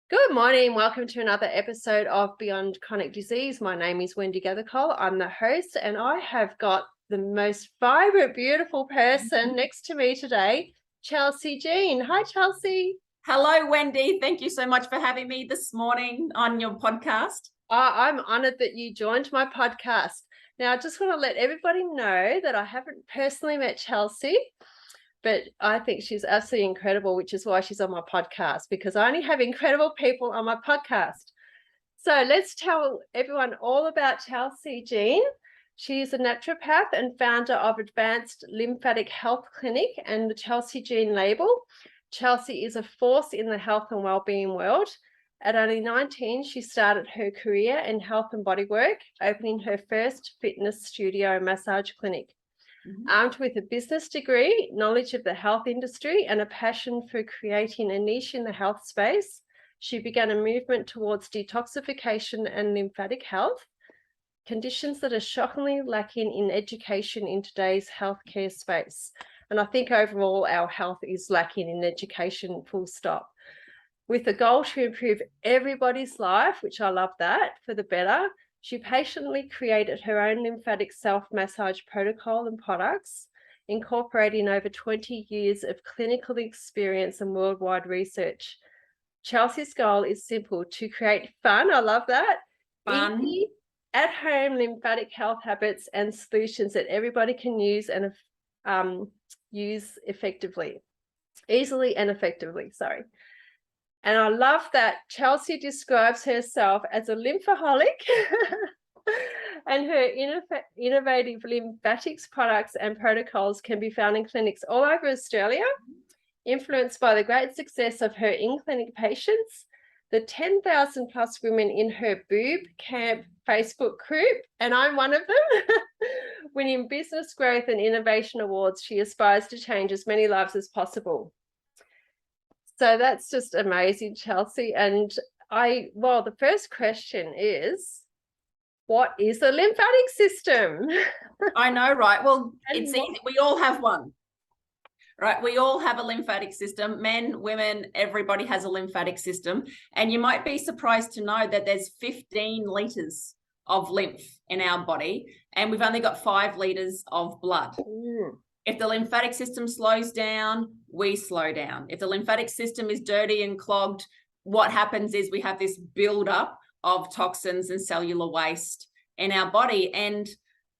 Good morning. Welcome to another episode of Beyond Chronic Disease. My name is Wendy Gathercole. I'm the host, and I have got the most vibrant, beautiful person next to me today, Chelsey Jean. Hi, Chelsey. Hello, Wendy. Thank you so much for having me this morning on your podcast. I'm honoured that you joined my podcast. Now, I just want to let everybody know that I haven't personally met Chelsey, but I think she's absolutely incredible, which is why she's on my podcast, because I only have incredible people on my podcast. So let's tell everyone all about Chelsey Jean. She is a naturopath and founder of Advanced Lymphatic Health Clinic and the Chelsey Jean label. Chelsey is a force in the health and wellbeing world. At only 19, she started her career in health and bodywork, opening her first fitness studio massage clinic. Armed with a business degree, knowledge of the health industry, and a passion for creating a niche in the health space, she began a movement towards detoxification and lymphatic health, conditions that are shockingly lacking in education in today's healthcare space. And I think overall our health is lacking in education, full stop. With a goal to improve everybody's life, which I love that, for the better, she patiently created her own lymphatic self-massage protocol and products, incorporating over 20 years of clinical experience and worldwide research. Chelsey's goal is simple: to create fun, I love that, Fun, easy, at-home lymphatic health habits and solutions that everybody can use and use easily and effectively. And I love that Chelsey describes herself as a lymphaholic and her innovative lymphatics products and protocols can be found in clinics all over Australia, influenced by the great success of her in-clinic patients, the 10,000 plus women in her BooB CamP Facebook group, and I'm one of them. Winning business growth and innovation awards, she aspires to change as many lives as possible. So that's just amazing, Chelsey. And the first question is, what is the lymphatic system? I know, right? Well, it's easy. We all have one, right? We all have a lymphatic system. Men, women, everybody has a lymphatic system. And you might be surprised to know that there's 15 litres of lymph in our body, and we've only got 5 litres of blood. If the lymphatic system slows down, we slow down. If the lymphatic system is dirty and clogged, what happens is we have this buildup of toxins and cellular waste in our body. And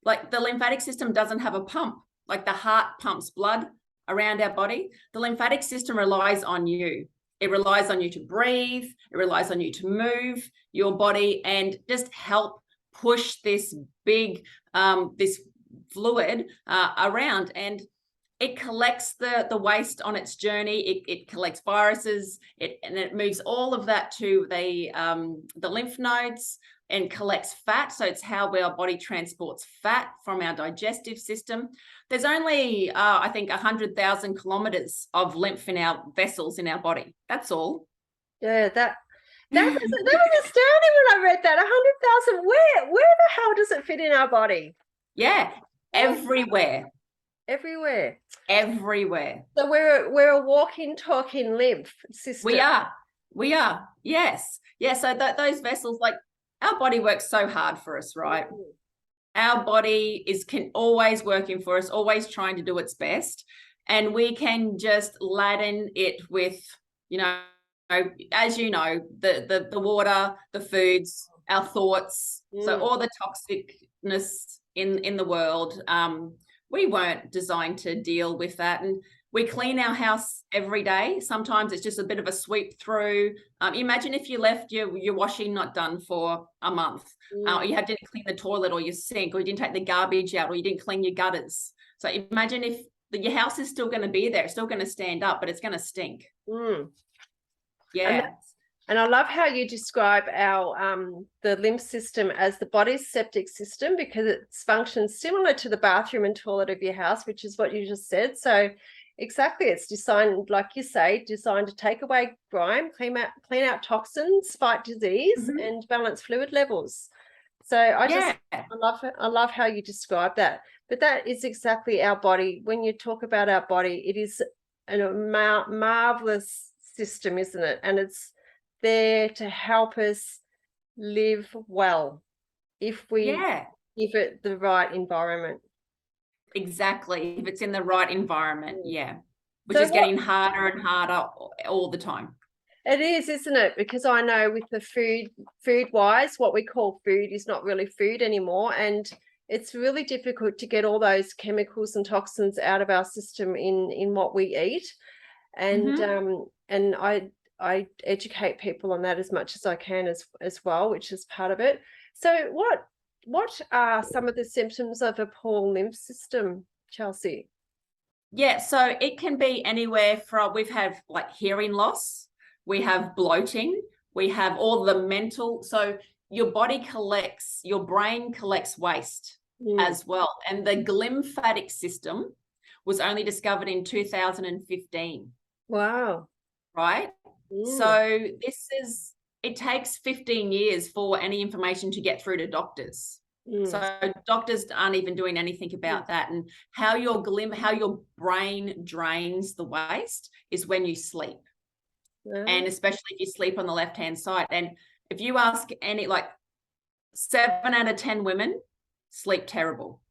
like the lymphatic system doesn't have a pump, like the heart pumps blood around our body. The lymphatic system relies on you. It relies on you to breathe. It relies on you to move your body and just help push this big, this fluid around, and it collects the waste on its journey. It collects viruses, and it moves all of that to the lymph nodes and collects fat. So it's how our body transports fat from our digestive system. There's only I think 100,000 kilometers of lymph in our vessels in our body. That's all. Yeah, that was astounding when I read that. 100,000. Where the hell does it fit in our body? Yeah, everywhere. Everywhere. So we're a walking, talking lymph system. We are. Yes. Yeah. So those vessels, like our body works so hard for us, right? Our body is always working for us, always trying to do its best, and we can just laden it with, as you know, the water, the foods, our thoughts. So all the toxicness in the world, we weren't designed to deal with that. And we clean our house every day. Sometimes it's just a bit of a sweep through. Imagine if you left your washing not done for a month. You didn't clean the toilet or your sink, or you didn't take the garbage out, or you didn't clean your gutters. So imagine if your house is still going to be there, it's still going to stand up, but it's going to stink. Yeah. And I love how you describe the lymph system as the body's septic system, because it functions similar to the bathroom and toilet of your house, which is what you just said. So exactly, it's designed, like you say, designed to take away grime, clean out toxins, fight disease, and balance fluid levels. So I love how you describe that. But that is exactly our body. When you talk about our body, it is a marvelous system, isn't it? And there to help us live well if we give it the right environment. Exactly. If it's in the right environment, which So is getting harder and harder all the time. It is, isn't it? Because I know with the food wise, what we call food is not really food anymore. And it's really difficult to get all those chemicals and toxins out of our system in what we eat. And and I educate people on that as much as I can as well, which is part of it. So what are some of the symptoms of a poor lymph system, Chelsey? Yeah, so it can be anywhere from, we've had like hearing loss, we have bloating, we have all the mental, so your body collects, your brain collects waste as well. And the lymphatic system was only discovered in 2015. Wow. Right? So it takes 15 years for any information to get through to doctors. So doctors aren't even doing anything about that. And how your brain drains the waste is when you sleep. And especially if you sleep on the left-hand side. And if you ask any, like 7 out of 10 women sleep terrible.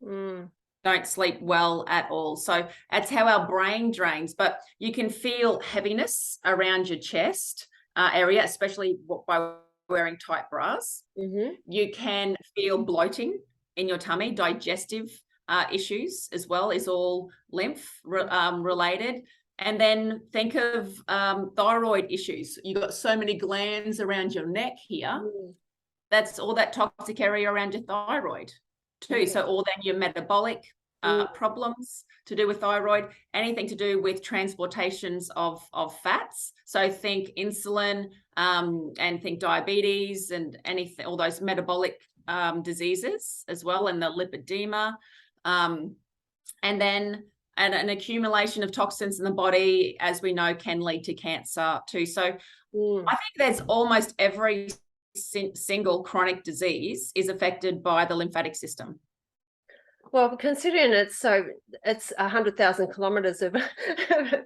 Don't sleep well at all. So that's how our brain drains. But you can feel heaviness around your chest area, especially by wearing tight bras. You can feel bloating in your tummy. Digestive issues as well is all lymph related. And then think of thyroid issues. You've got so many glands around your neck here. That's all that toxic area around your thyroid too. So all then your metabolic problems to do with thyroid, anything to do with transportations of fats. So think insulin and think diabetes and anything, all those metabolic diseases as well, and the lipedema. And then an accumulation of toxins in the body, as we know, can lead to cancer too. So I think there's almost every single chronic disease is affected by the lymphatic system. Well, considering it's 100,000 kilometers of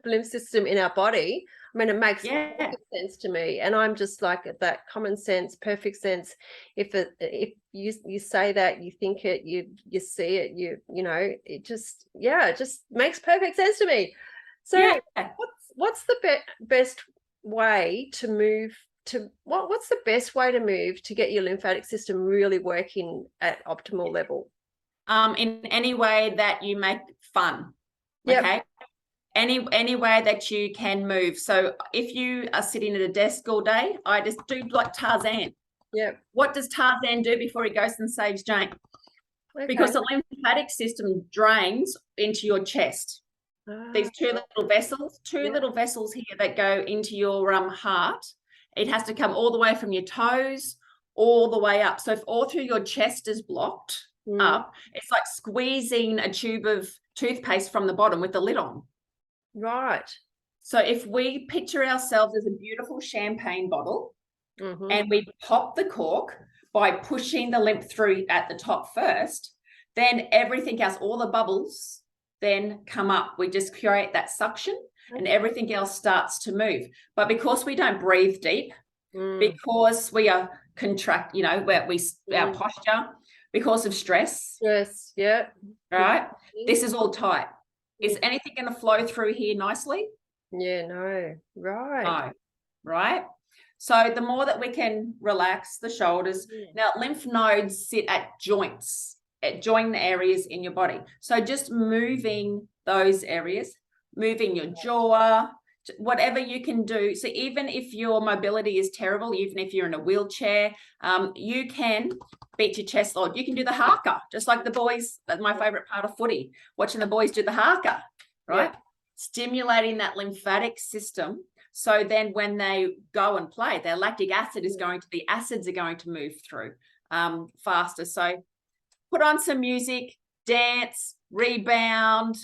lymph system in our body, I mean, it makes perfect sense to me. And I'm just like that common sense, perfect sense. If you say that, you think it, you see it, you know, it just makes perfect sense to me. So what's the best way to move to what's the best way to move to get your lymphatic system really working at optimal level? In any way that you make fun. Okay. Any way that you can move. So if you are sitting at a desk all day, I just do like Tarzan. What does Tarzan do before he goes and saves Jane? Because the lymphatic system drains into your chest. These two little vessels here that go into your heart. It has to come all the way from your toes all the way up. So if all through your chest is blocked up, it's like squeezing a tube of toothpaste from the bottom with the lid on. Right. So if we picture ourselves as a beautiful champagne bottle and we pop the cork by pushing the lymph through at the top first, then everything else, all the bubbles then come up. We just create that suction and everything else starts to move. But because we don't breathe deep, because we are our posture, because of stress. Right? This is all tight. Is anything going to flow through here nicely? No. Right. No. Right? So the more that we can relax the shoulders. Now, lymph nodes sit at joints, at joint areas in your body. So just moving those areas, moving your jaw, whatever you can do. So even if your mobility is terrible, even if you're in a wheelchair, you can beat your chest load. You can do the haka, just like the boys. That's my favorite part of footy, watching the boys do the haka, right? Stimulating that lymphatic system. So then when they go and play, their lactic acid is the acids are going to move through faster. So put on some music, dance, rebound,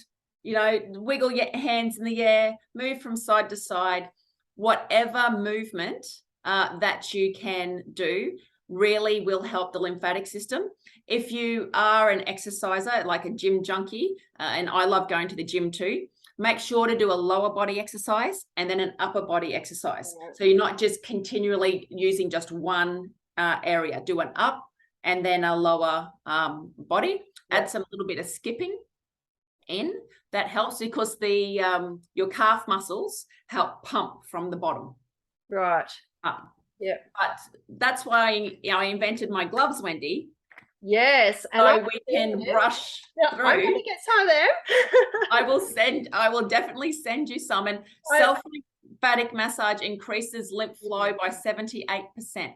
wiggle your hands in the air, move from side to side, whatever movement that you can do really will help the lymphatic system. If you are an exerciser, like a gym junkie, and I love going to the gym too, make sure to do a lower body exercise and then an upper body exercise. Yeah. So you're not just continually using just one area. Do an up and then a lower body. Yeah. Add some little bit of skipping in. That helps because the your calf muscles help pump from the bottom Right. up. Yeah. But that's why I invented my gloves, Wendy. Yes. And So we can brush through. I'm going to get some of them. I will definitely send you some. And self-lymphatic massage increases lymph flow by 78%.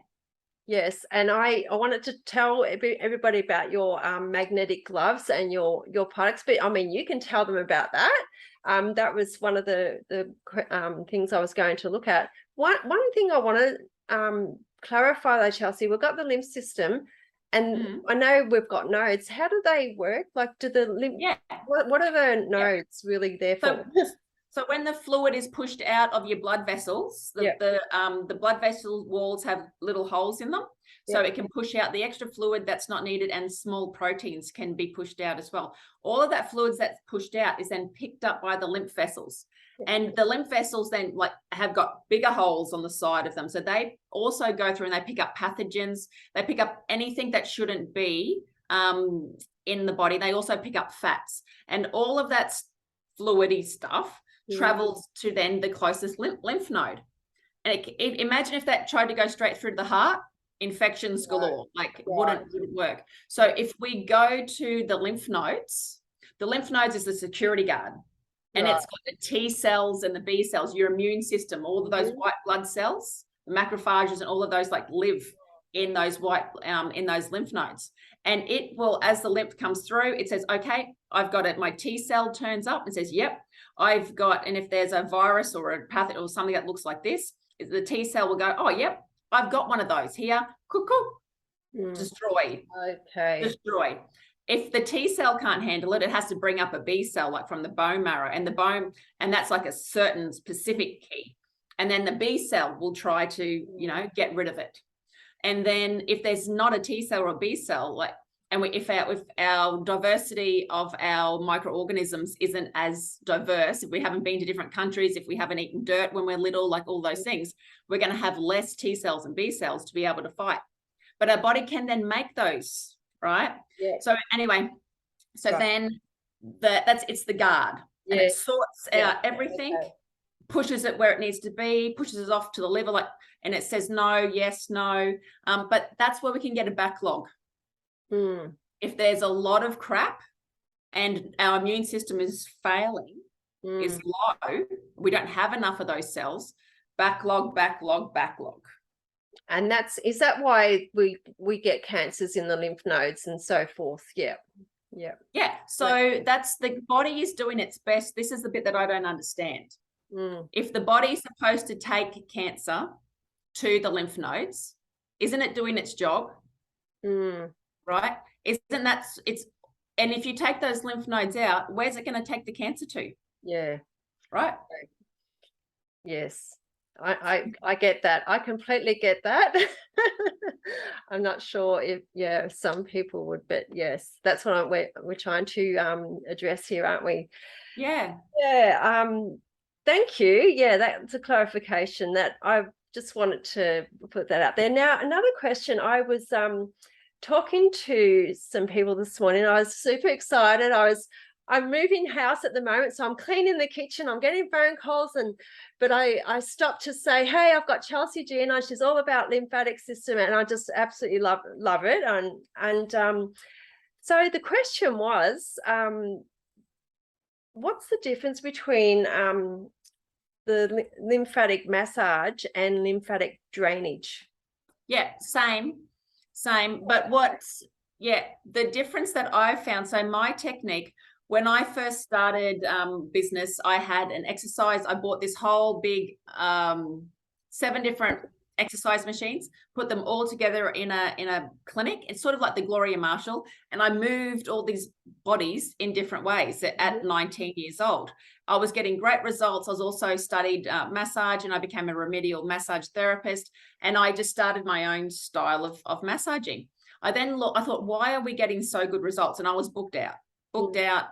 Yes, and I wanted to tell everybody about your magnetic gloves and your products, but I mean, you can tell them about that. That was one of the things I was going to look at. One thing I want to clarify though, Chelsey, we've got the lymph system, and I know we've got nodes. How do they work? Like, do the lymph? Yeah. What are the nodes really there for? So when the fluid is pushed out of your blood vessels, the blood vessel walls have little holes in them. So it can push out the extra fluid that's not needed, and small proteins can be pushed out as well. All of that fluids that's pushed out is then picked up by the lymph vessels. And the lymph vessels then have got bigger holes on the side of them. So they also go through and they pick up pathogens. They pick up anything that shouldn't be in the body. They also pick up fats. And all of that fluidy stuff travels to then the closest lymph node. And imagine if that tried to go straight through the heart, infections galore, wouldn't work. So if we go to the lymph nodes is the security guard. And it's got the T cells and the B cells, your immune system, all of those white blood cells, the macrophages and all of those live in those in those lymph nodes. And it will, as the lymph comes through, it says, okay, I've got it. My T cell turns up and says, yep, I've got, and if there's a virus or a pathogen or something that looks like this, the T cell will go, oh, yep, I've got one of those here. Cuckoo. Destroy. Okay. Destroy. If the T cell can't handle it, it has to bring up a B cell, like from the bone marrow, and the bone, and that's like a certain specific key. And then the B cell will try to, get rid of it. And then if there's not a T cell or a B cell, if our diversity of our microorganisms isn't as diverse, if we haven't been to different countries, if we haven't eaten dirt when we're little, all those things, we're going to have less T cells and B cells to be able to fight. But our body can then make those, right? Yeah. So anyway, then it's the guard. And it sorts out everything, pushes it where it needs to be, pushes it off to the liver, and it says no, yes, no. But that's where we can get a backlog. If there's a lot of crap and our immune system is failing, is low, we don't have enough of those cells, backlog. And is that why we get cancers in the lymph nodes and so forth? Yeah. So that's, the body is doing its best. This is the bit that I don't understand. If the body is supposed to take cancer to the lymph nodes, isn't it doing its job? Right? And if you take those lymph nodes out, where's it going to take the cancer to? Yeah. Right? Yes. I get that. I completely get that. I'm not sure if some people would, but yes, that's what we're trying to address here, aren't we? Yeah. Thank you. Yeah, that's a clarification that I just wanted to put that out there. Now, another question. I was talking to some people this morning. I was super excited. I'm moving house at the moment, so I'm cleaning the kitchen. I'm getting phone calls, but I stopped to say, hey, I've got Chelsey Jean on. She's all about lymphatic system, and I just absolutely love it. And so the question was, what's the difference between the lymphatic massage and lymphatic drainage? Yeah, same. But the difference that I found, so my technique, when I first started business, I had an exercise. I bought this whole big 7 different exercise machines, put them all together in a clinic. It's sort of like the Gloria Marshall. And I moved all these bodies in different ways at 19 years old. I was getting great results. I was also studied massage, and I became a remedial massage therapist. And I just started my own style of massaging. I thought, why are we getting so good results? And I was booked out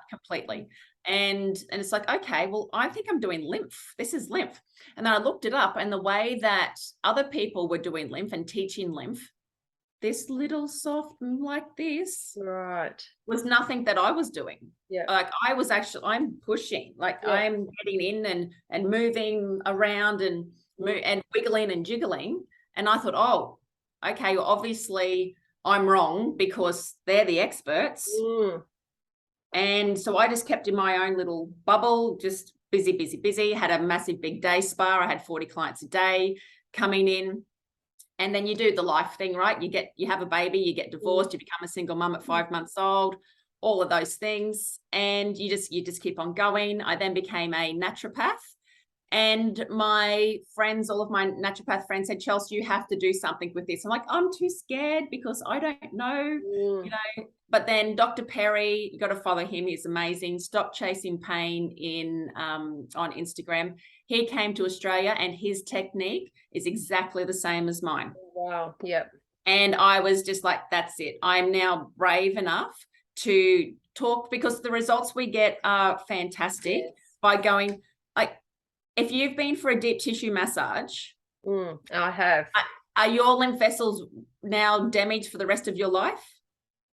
completely. And it's like, okay, well, I think I'm doing lymph. This is lymph. And then I looked it up, and the way that other people were doing lymph and teaching lymph, this little soft like this Right. was nothing that I was doing. Yeah. Like I'm pushing, like Yeah. I'm getting in and moving around and wiggling and jiggling. And I thought, oh, okay, well, obviously I'm wrong because they're the experts. And so I just kept in my own little bubble, just busy, had a massive big day spa. I had 40 clients a day coming in. And then you do the life thing, right? You have a baby, you get divorced, you become a single mum at 5 months old, all of those things. And you just keep on going. I then became a naturopath. And my friends, all of my naturopath friends said, Chelsey, you have to do something with this. I'm like, I'm too scared because I don't know, you know. But then Dr. Perry, you got to follow him. He's amazing. Stop Chasing Pain on Instagram. He came to Australia, and his technique is exactly the same as mine. Wow. Yep. And I was just like, that's it. I'm now brave enough to talk, because the results we get are fantastic. Yes. By going, like, if you've been for a deep tissue massage, I have. Are your lymph vessels now damaged for the rest of your life?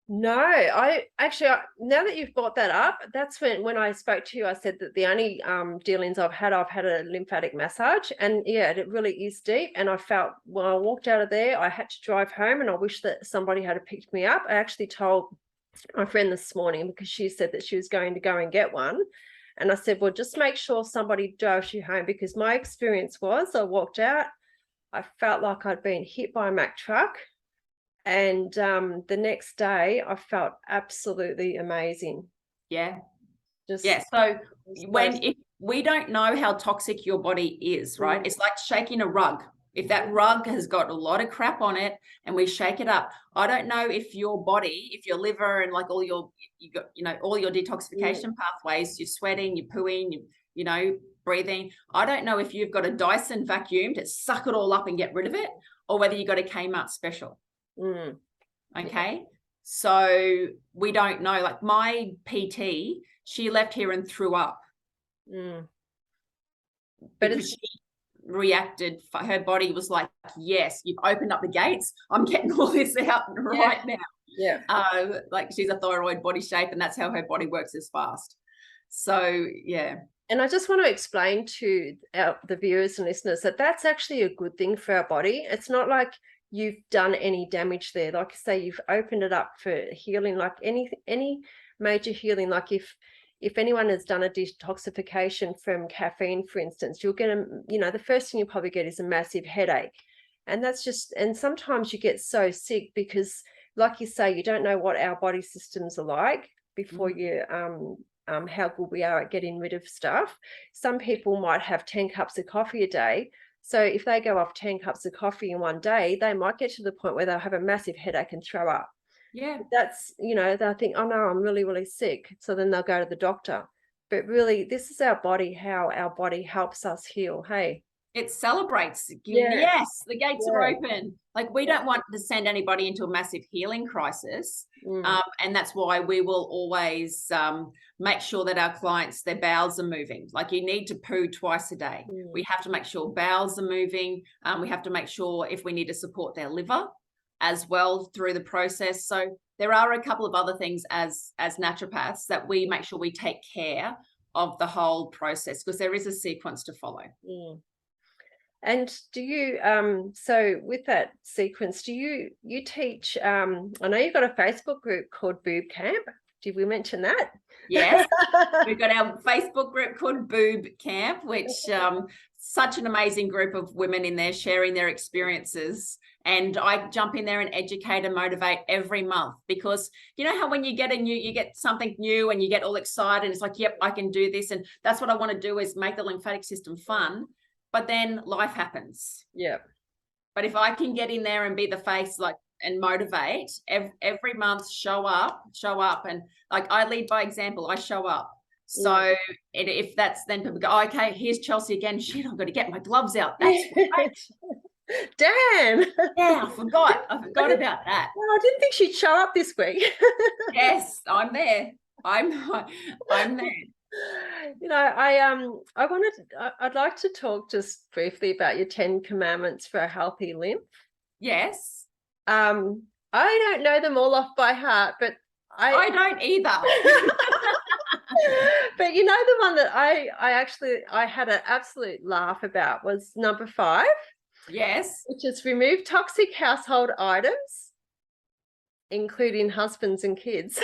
No, I actually, now that you've brought that up, that's when I spoke to you, I said that the only dealings I've had a lymphatic massage, and yeah, it really is deep. And I felt when I walked out of there, I had to drive home, and I wish that somebody had picked me up. I actually told my friend this morning, because she said that she was going to go and get one. And I said, well, just make sure somebody drives you home, because my experience was I walked out, I felt like I'd been hit by a Mack truck. And the next day I felt absolutely amazing. Yeah. Just So if we don't know how toxic your body is, right? It's like shaking a rug. If that rug has got a lot of crap on it and we shake it up, I don't know if your body, if your liver and like all your detoxification pathways, you're sweating, you're pooing, you know, breathing. I don't know if you've got a Dyson vacuum to suck it all up and get rid of it, or whether you got a Kmart special. Okay. So we don't know. Like my PT, she left here and threw up. But she reacted, her body was like, yes, you've opened up the gates, I'm getting all this out right now. Like she's a thyroid body shape, and that's how her body works as fast. So yeah. And I just want to explain to the viewers and listeners that that's actually a good thing for our body. It's not like you've done any damage there. Like I say, you've opened it up for healing, like any major healing. Like if anyone has done a detoxification from caffeine, for instance, you'll get the first thing you probably get is a massive headache. And that's and sometimes you get so sick because, like you say, you don't know what our body systems are like before you how good we are at getting rid of stuff. Some people might have 10 cups of coffee a day. So if they go off 10 cups of coffee in one day, they might get to the point where they'll have a massive headache and throw up. Yeah. That's, they'll think, oh no, I'm really, really sick. So then they'll go to the doctor. But really, this is our body, how our body helps us heal. Hey. It celebrates. Yes, the gates are open. Like we don't want to send anybody into a massive healing crisis. And that's why we will always make sure that our clients, their bowels are moving. Like you need to poo twice a day. We have to make sure bowels are moving. We have to make sure if we need to support their liver as well through the process. So there are a couple of other things as naturopaths that we make sure we take care of the whole process, because there is a sequence to follow. And do you so with that sequence, do you teach I know you've got a Facebook group called BooB CamP. Did we mention that? Yes. We've got our Facebook group called BooB CamP, which such an amazing group of women in there sharing their experiences. And I jump in there and educate and motivate every month, because you know how when you get something new and you get all excited, and it's like, yep, I can do this. And that's what I want to do, is make the lymphatic system fun. But then life happens. Yeah. But if I can get in there and be the face, like, and motivate every month, show up, and like I lead by example, I show up. So if that's, then people go, oh, okay, here's Chelsey again. Shit, I've got to get my gloves out. That's right. Damn. Yeah, I forgot about that. Well, I didn't think she'd show up this week. Yes, I'm there. I'm there. I'd like to talk just briefly about your 10 commandments for a healthy lymph. Yes. I don't know them all off by heart, but I don't either. but you know, the one that I had an absolute laugh about was number 5. Yes. Which is remove toxic household items, including husbands and kids.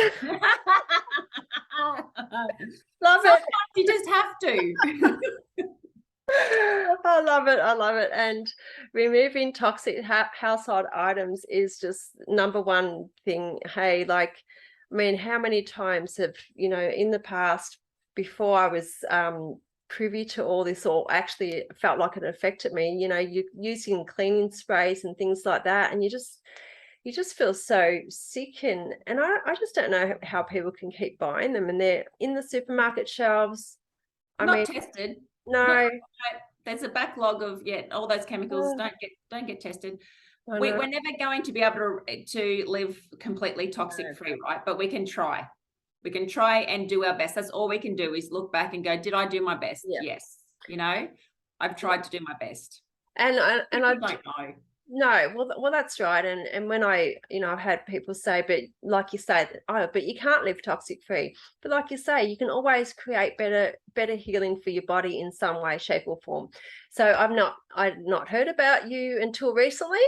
Love Sometimes it. you just have to. I love it. I love it. And removing toxic household items is just number one thing. Hey, like, I mean, how many times have, in the past, before I was privy to all this, or actually felt like it affected me, you're using cleaning sprays and things like that, and you just feel so sick, and I just don't know how people can keep buying them, and they're in the supermarket shelves. Not tested. No. There's a backlog of all those chemicals don't get tested. We're never going to be able to live completely toxic free, right? But we can try. We can try and do our best. That's all we can do, is look back and go, did I do my best? Yeah. Yes. I've tried to do my best. And I don't know. No, well, that's right. And when I've had people say, but like you say, but you can't live toxic free. But like you say, you can always create better healing for your body in some way, shape, or form. So I'd not heard about you until recently.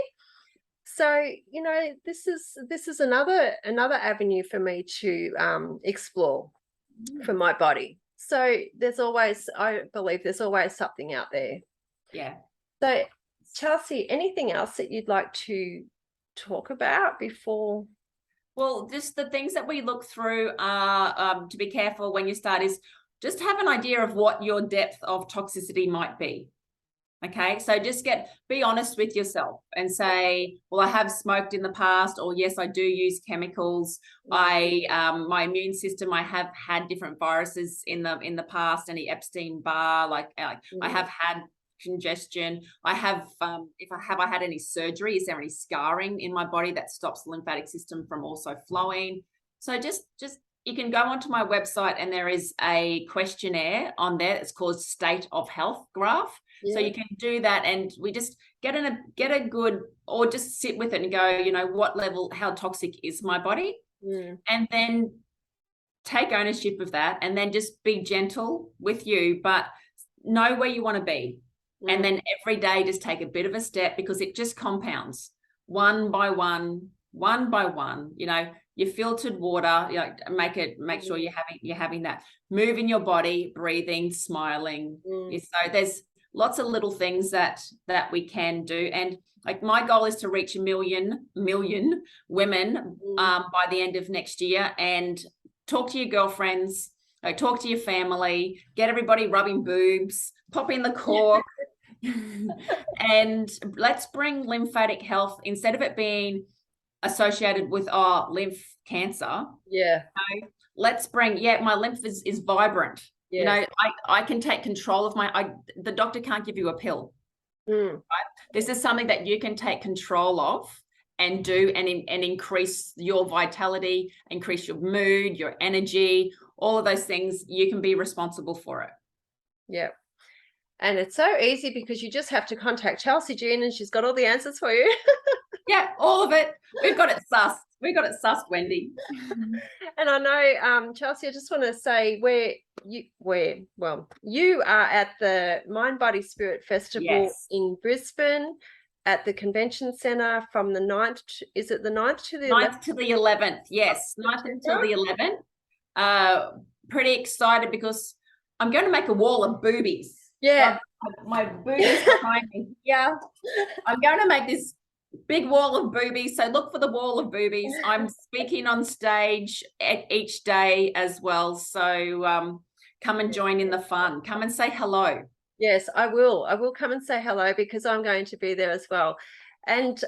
So this is another avenue for me to explore for my body. So I believe there's always something out there. Yeah. So Chelsey, anything else that you'd like to talk about before? Well, just the things that we look through are to be careful when you start is just have an idea of what your depth of toxicity might be. Okay, so just be honest with yourself and say, well, I have smoked in the past, or yes, I do use chemicals. My immune system, I have had different viruses in the past, any Epstein-Barr, I have had congestion. I have have I had any surgery? Is there any scarring in my body that stops the lymphatic system from also flowing? So just you can go onto my website, and there is a questionnaire on there. It's called State of Health Graph. Yeah. So you can do that, and we just get a good, or just sit with it and go, what level, how toxic is my body? And then take ownership of that, and then just be gentle with you, but know where you want to be. And then every day just take a bit of a step, because it just compounds one by one, your filtered water, make sure you're having that, move in your body, breathing, smiling. So there's lots of little things that we can do. And like, my goal is to reach 1 million women by the end of next year, and talk to your girlfriends, talk to your family, get everybody rubbing boobs, pop in the cork. And let's bring lymphatic health, instead of it being associated with lymph cancer. Yeah. Let's bring, my lymph is vibrant. Yes. I can take control of the doctor can't give you a pill. Right? This is something that you can take control of and do, and increase your vitality, increase your mood, your energy, all of those things. You can be responsible for it. Yeah. And it's so easy, because you just have to contact Chelsey Jean, and she's got all the answers for you. Yeah, all of it. We've got it sussed. We've got it sussed, Wendy. And I know, Chelsey, I just want to say you are at the Mind, Body, Spirit Festival in Brisbane, at the Convention Centre from the 9th. Is it the 9th to the 11th? 9th to the 11th, yes. 9th until the 11th. Pretty excited, because I'm going to make a wall of boobies. Yeah. My boobies behind me. Yeah. I'm going to make this big wall of boobies. So look for the wall of boobies. I'm speaking on stage each day as well. So come and join in the fun. Come and say hello. Yes, I will. I will come and say hello, because I'm going to be there as well. And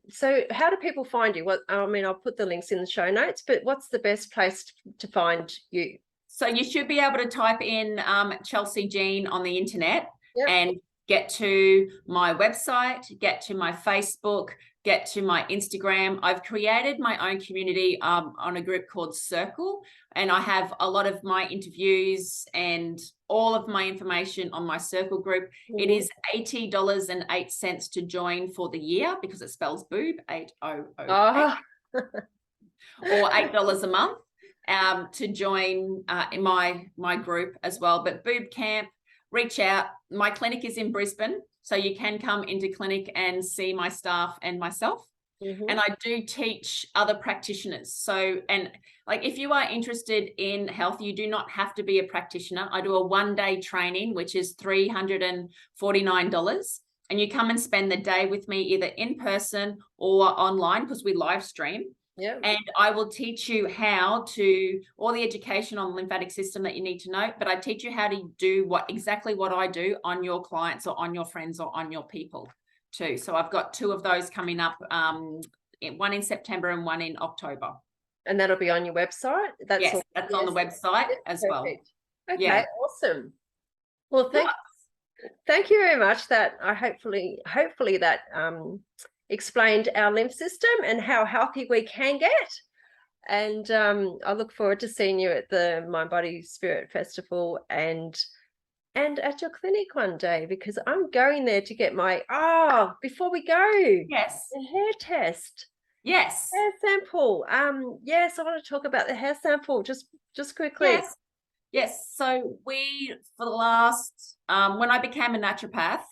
so how do people find you? I'll put the links in the show notes, but what's the best place to find you? So you should be able to type in Chelsey Jean on the internet, and get to my website, get to my Facebook, get to my Instagram. I've created my own community on a group called Circle, and I have a lot of my interviews and all of my information on my Circle group. It is $80.08 to join for the year, because it spells boob, H-O-O-B, Oh. or $8 a month to join in my group as well. But BooB CamP, reach out. My clinic is in Brisbane, so you can come into clinic and see my staff and myself. And I do teach other practitioners. So, and like, if you are interested in health, you do not have to be a practitioner. I do a 1-day training, which is $349. And you come and spend the day with me, either in person or online, because we live stream. Yeah. And I will teach you how to, all the education on the lymphatic system that you need to know, but I teach you how to do exactly what I do on your clients or on your friends or on your people too. So I've got 2 of those coming up, one in September and one in October. And that'll be on your website? That's on the website as well. Okay, yeah. Awesome. Well, thank you very much. That I hopefully that explained our lymph system and how healthy we can get. And I look forward to seeing you at the Mind Body Spirit Festival and at your clinic one day, because I'm going there to get my before we go. Yes. The hair test. Yes. Hair sample. Yes, I want to talk about the hair sample just quickly. Yes. So we, for the last when I became a naturopath,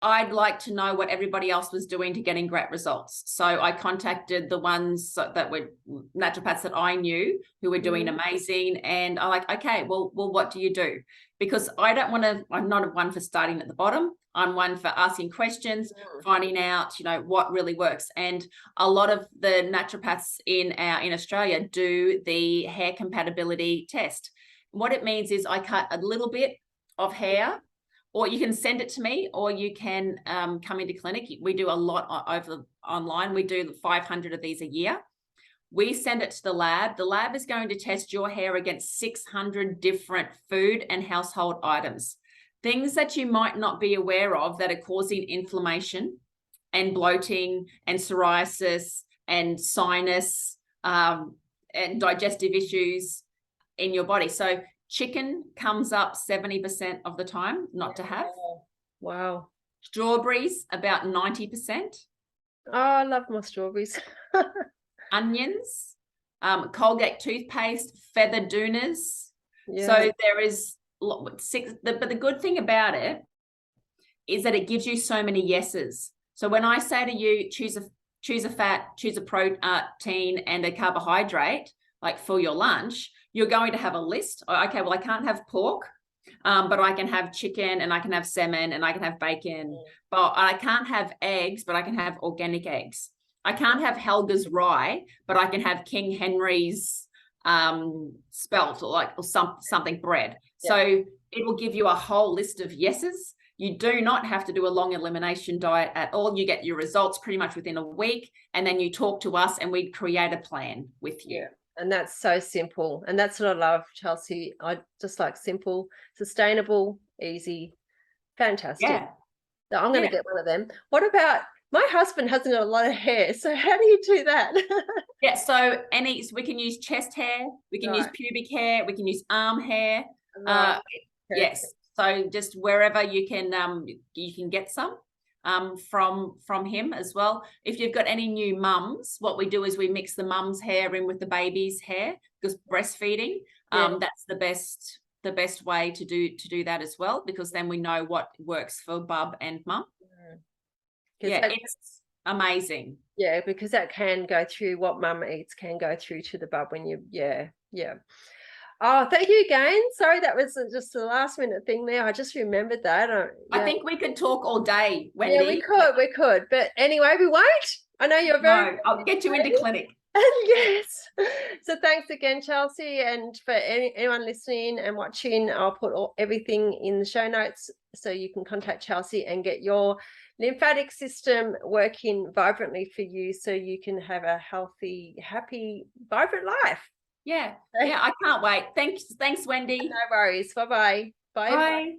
I'd like to know what everybody else was doing to getting great results. So I contacted the ones that were naturopaths that I knew who were doing amazing. And I'm like, okay, well, what do you do? Because I don't want to, I'm not one for starting at the bottom. I'm one for asking questions, finding out, what really works. And a lot of the naturopaths in Australia do the hair compatibility test. What it means is I cut a little bit of hair, or you can send it to me, or you can come into clinic. We do a lot over online. We do 500 of these a year. We send it to the lab. The lab is going to test your hair against 600 different food and household items, things that you might not be aware of that are causing inflammation and bloating and psoriasis and sinus and digestive issues in your body. So chicken comes up 70% of the time not to have. Wow. Strawberries, about 90%. Oh, I love my strawberries. Onions, Colgate toothpaste, feather doonas. Yeah. So there is 6, but the good thing about it is that it gives you so many yeses. So when I say to you, choose a fat, choose a protein and a carbohydrate, like for your lunch, you're going to have a list. Okay, well, I can't have pork, but I can have chicken and I can have salmon and I can have bacon, but I can't have eggs, but I can have organic eggs. I can't have Helga's rye, but I can have King Henry's spelt or something bread. Yeah. So it will give you a whole list of yeses. You do not have to do a long elimination diet at all. You get your results pretty much within a week, and then you talk to us and we create a plan with you. Yeah. And that's so simple. And that's what I love, Chelsey. I just like simple, sustainable, easy, fantastic. Yeah. So I'm going to get one of them. What about, my husband hasn't got a lot of hair, so how do you do that? Yeah, so we can use chest hair, we can use pubic hair, we can use arm hair. Yes, so just wherever you can get some from him as well. If you've got any new mums, what we do is we mix the mum's hair in with the baby's hair, because breastfeeding, that's the best way to do that as well, because then we know what works for bub and mum. Yeah, it's amazing. Yeah, because that can go through, what mum eats can go through to the bub when you, yeah. Oh, thank you again. Sorry, that was just the last minute thing there. I just remembered that. I think we could talk all day, Wendy. Yeah, we could. But anyway, we won't. I know you're very... No, I'll get you into clinic. Yes. So thanks again, Chelsey. And for anyone listening and watching, I'll put everything in the show notes so you can contact Chelsey and get your lymphatic system working vibrantly for you, so you can have a healthy, happy, vibrant life. Yeah, I can't wait. Thanks, Wendy. No worries. Bye-bye. Bye.